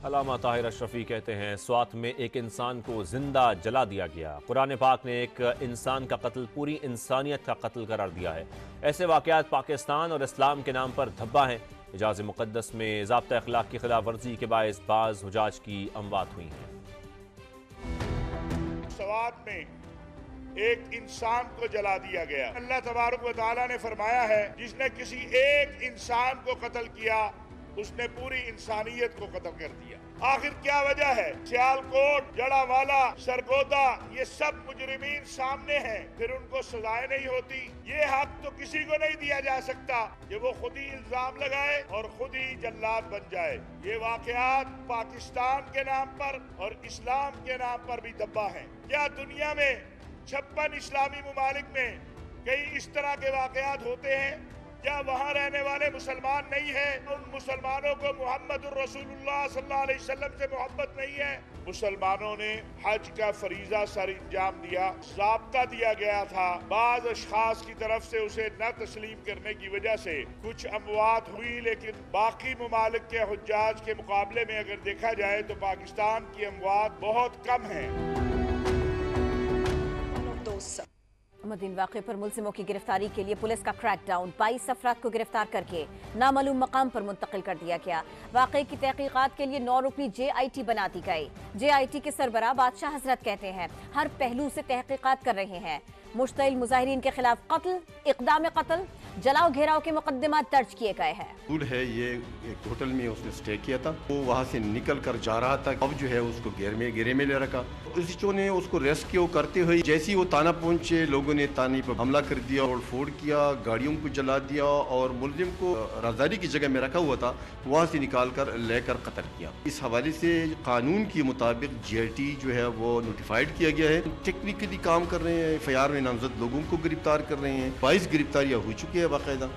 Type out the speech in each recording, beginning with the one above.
علامہ طاہر اشرفی کہتے ہیں سوات میں ایک انسان کو زندہ جلا دیا گیا۔ قرآن پاک نے ایک انسان کا قتل پوری انسانیت کا قتل قرار دیا ہے۔ ایسے واقعات پاکستان اور اسلام کے نام پر دھبا ہیں۔ حجاز مقدس میں ضابطہ اخلاق کی خلاف ورزی کے باعث بعض حجاج کی اموات ہوئی ہیں۔ سوات میں ایک انسان کو جلا دیا گیا۔ اللہ تبارک و تعالیٰ نے فرمایا ہے جس نے کسی ایک انسان کو قتل کیا اس نے پوری انسانیت کو قتل کر دیا۔ آخر کیا وجہ ہے؟ سیالکوٹ، جڑا والا، سرگودا، یہ سب مجرمین سامنے ہیں، پھر ان کو سزائیں نہیں ہوتی۔ یہ حق تو کسی کو نہیں دیا جا سکتا کہ وہ خود ہی الزام لگائے اور خود ہی جلاد بن جائے۔ یہ واقعات پاکستان کے نام پر اور اسلام کے نام پر بھی دبا ہیں۔ کیا دنیا میں 56 اسلامی ممالک میں کئی اس طرح کے واقعات ہوتے ہیں؟ کیا وہاں رہنے والے مسلمان نہیں ہیں؟ ان مسلمانوں کو محمد الرسول اللہ صلی اللہ علیہ وسلم سے محبت نہیں ہے؟ مسلمانوں نے حج کا فریضہ سر انجام دیا، ضابطہ دیا گیا تھا، بعض اشخاص کی طرف سے اسے نہ تسلیم کرنے کی وجہ سے کچھ اموات ہوئی، لیکن باقی ممالک کے حجاج کے مقابلے میں اگر دیکھا جائے تو پاکستان کی اموات بہت کم ہیں۔ مدین واقعے پر ملزموں کی گرفتاری کے لیے پولیس کا کریک ڈاؤن، 22 افراد کو گرفتار کر کے نامعلوم مقام پر منتقل کر دیا گیا۔ واقعے کی تحقیقات کے لیے 9 رکنی JIT بنا دی گئی۔ JIT کے سربراہ بادشاہ حضرت کہتے ہیں ہر پہلو سے تحقیقات کر رہے ہیں۔ مشتعل مظاہرین کے خلاف قتل، اقدام قتل، جلاؤ گھیراؤ کے مقدمات درج کیے گئے ہیں۔ ہے یہ ایک ہوٹل میں اس نے سٹے کیا تھا، وہ وہاں سے نکل کر جا رہا تھا، اب جو ہے اس کو گھیرے میں لے رکھا۔ پولیسوں نے اس کو ریسکیو کرتے ہوئے جیسی وہ تانا پہنچے، لوگوں نے تانے پر حملہ کر دیا اور فوڑ کیا، گاڑیوں کو جلا دیا اور ملزم کو رازداری کی جگہ میں رکھا ہوا تھا وہاں سے نکال کر لے کر قتل کیا۔ اس حوالے سے قانون کے مطابق JIT جو ہے وہ نوٹیفائڈ کیا گیا ہے، ٹیکنیکلی کام کر رہے ہیں، FIR میں نامزد لوگوں کو گرفتار کر رہے ہیں۔ 22 گرفتاریاں ہو چکی ہے باقاعدہ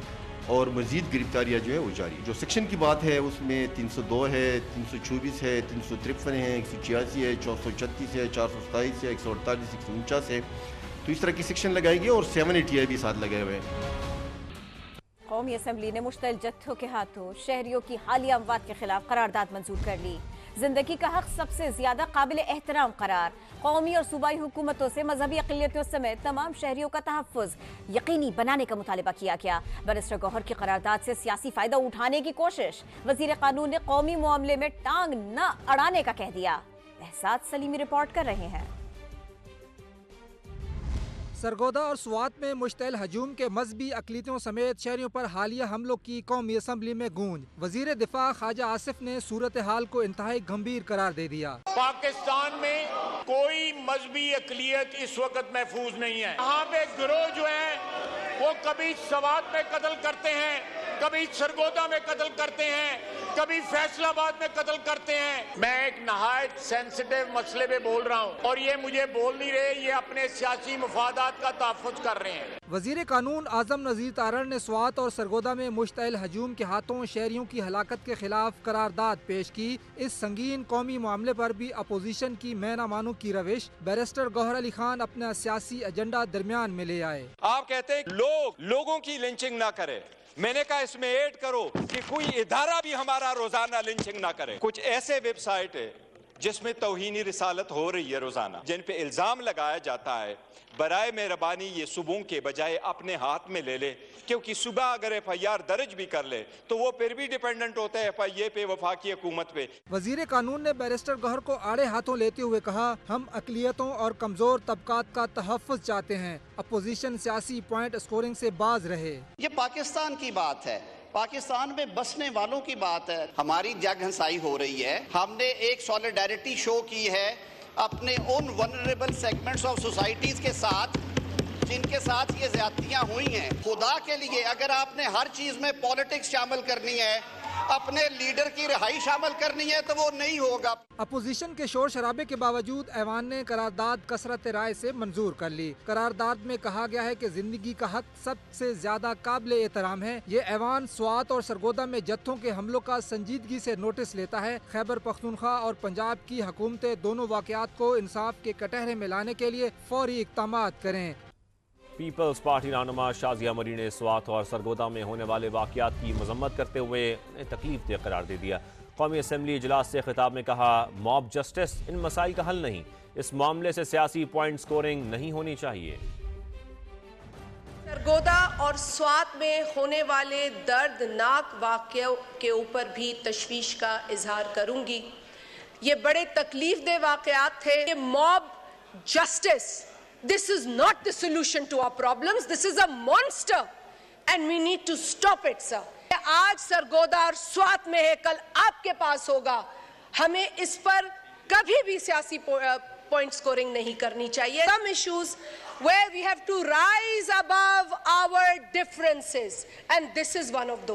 اور مزید گرفتاریاں جو ہے وہ جاری۔ جو سیکشن کی بات ہے اس میں 302 ہے، 324 ہے، 353 ہے، 186 ہے، 436 ہے، 427 ہے، 148 149 ہے، تو اس طرح کی سیکشن لگائی گئی اور 780 بھی ساتھ لگائے ہوئے ہیں۔ قومی اسمبلی نے مشتعل جتھوں کے ہاتھوں شہریوں کی حالیہ اموات کے خلاف قرارداد منظور کر لی۔ زندگی کا حق سب سے زیادہ قابل احترام قرار، قومی اور صوبائی حکومتوں سے مذہبی اقلیتوں سمیت تمام شہریوں کا تحفظ یقینی بنانے کا مطالبہ کیا گیا۔ بیرسٹر گوہر کی قرارداد سے سیاسی فائدہ اٹھانے کی کوشش، وزیر قانون نے قومی معاملے میں ٹانگ نہ اڑانے کا کہہ دیا۔ احساس سلیمی رپورٹ کر رہے ہیں۔ سرگودا اور سوات میں مشتعل ہجوم کے مذہبی اقلیتوں سمیت شہریوں پر حالیہ حملوں کی قومی اسمبلی میں گونج۔ وزیر دفاع خواجہ آصف نے صورتحال کو انتہائی گمبھیر قرار دے دیا۔ پاکستان میں کوئی مذہبی اقلیت اس وقت محفوظ نہیں ہے۔ یہاں پہ گروہ جو ہیں وہ کبھی سوات میں قتل کرتے ہیں، کبھی سرگودا میں قتل کرتے ہیں، کبھی فیصل آباد میں قتل کرتے ہیں۔ میں ایک نہایت سینسٹیو مسئلے پہ بول رہا ہوں اور یہ مجھے بول نہیں رہے، یہ اپنے سیاسی مفادات کا تحفظ کر رہے ہیں۔ وزیر قانون اعظم نذیر تارڑ نے سوات اور سرگودا میں مشتعل ہجوم کے ہاتھوں شہریوں کی ہلاکت کے خلاف قرارداد پیش کی۔ اس سنگین قومی معاملے پر بھی اپوزیشن کی میں نہ مانوں کی روش، بیرسٹر گوہر علی خان اپنا سیاسی ایجنڈا درمیان میں لے آئے۔ آپ کہتے ہیں لوگوں کی لنچنگ نہ کرے، میں نے کہا اس میں ایڈ کرو کہ کوئی ادارہ بھی ہمارا روزانہ لنچنگ نہ کرے۔ کچھ ایسے ویب سائٹ ہے جس میں توہین رسالت ہو رہی ہے روزانہ، جن پہ الزام لگایا جاتا ہے، برائے مہربانی یہ صبح کے بجائے اپنے ہاتھ میں لے لے، کیونکہ صبح اگر FIR درج بھی کر لے تو وہ پھر بھی ڈیپینڈنٹ ہوتا ہے FIA پہ، وفاقی حکومت پہ۔ وزیر قانون نے بیرسٹر گوہر کو آڑے ہاتھوں لیتے ہوئے کہا، ہم اقلیتوں اور کمزور طبقات کا تحفظ چاہتے ہیں۔ اپوزیشن سیاسی پوائنٹ اسکورنگ سے باز رہے۔ یہ پاکستان کی بات ہے، پاکستان میں بسنے والوں کی بات ہے۔ ہماری جگ ہنسائی ہو رہی ہے، ہم نے ایک سولیڈیرٹی شو کی ہے اپنے ان ونریبل سیگمنٹس آف سوسائٹیز کے ساتھ جن کے ساتھ یہ زیادتیاں ہوئی ہیں۔ خدا کے لیے اگر آپ نے ہر چیز میں پولیٹکس شامل کرنی ہے، اپنے لیڈر کی رہائی شامل کرنی ہے تو وہ نہیں ہوگا۔ اپوزیشن کے شور شرابے کے باوجود ایوان نے قرارداد کثرت رائے سے منظور کر لی۔ قرارداد میں کہا گیا ہے کہ زندگی کا حق سب سے زیادہ قابل احترام ہے۔ یہ ایوان سوات اور سرگودا میں جتھوں کے حملوں کا سنجیدگی سے نوٹس لیتا ہے۔ خیبر پختونخوا اور پنجاب کی حکومتیں دونوں واقعات کو انصاف کے کٹہرے میں لانے کے لیے فوری اقدامات کریں۔ پیپلز پارٹی رہنما شازیہ مری نے سوات اور سرگودا میں ہونے والے واقعات کی مذمت کرتے ہوئے انہیں تکلیف دہ قرار دے دیا۔ قومی اسمبلی اجلاس سے خطاب میں کہا، موب جسٹس ان مسائل کا حل نہیں، اس معاملے سے سیاسی پوائنٹ سکورنگ نہیں ہونی چاہیے۔ سرگودا اور سوات میں ہونے والے دردناک واقعوں کے اوپر بھی تشویش کا اظہار کروں گی۔ یہ بڑے تکلیف دہ واقعات تھے۔ Mob justice, this is not the solution to our problems, this is a monster and we need to stop it, sir۔ آج سرگودا اور سوات میں ہے، کل آپ کے پاس ہوگا۔ ہمیں اس پر کبھی بھی سیاسی پوائنٹ سکورنگ نہیں کرنی چاہیے۔ Some issues where we have to rise above our differences and this is one of those۔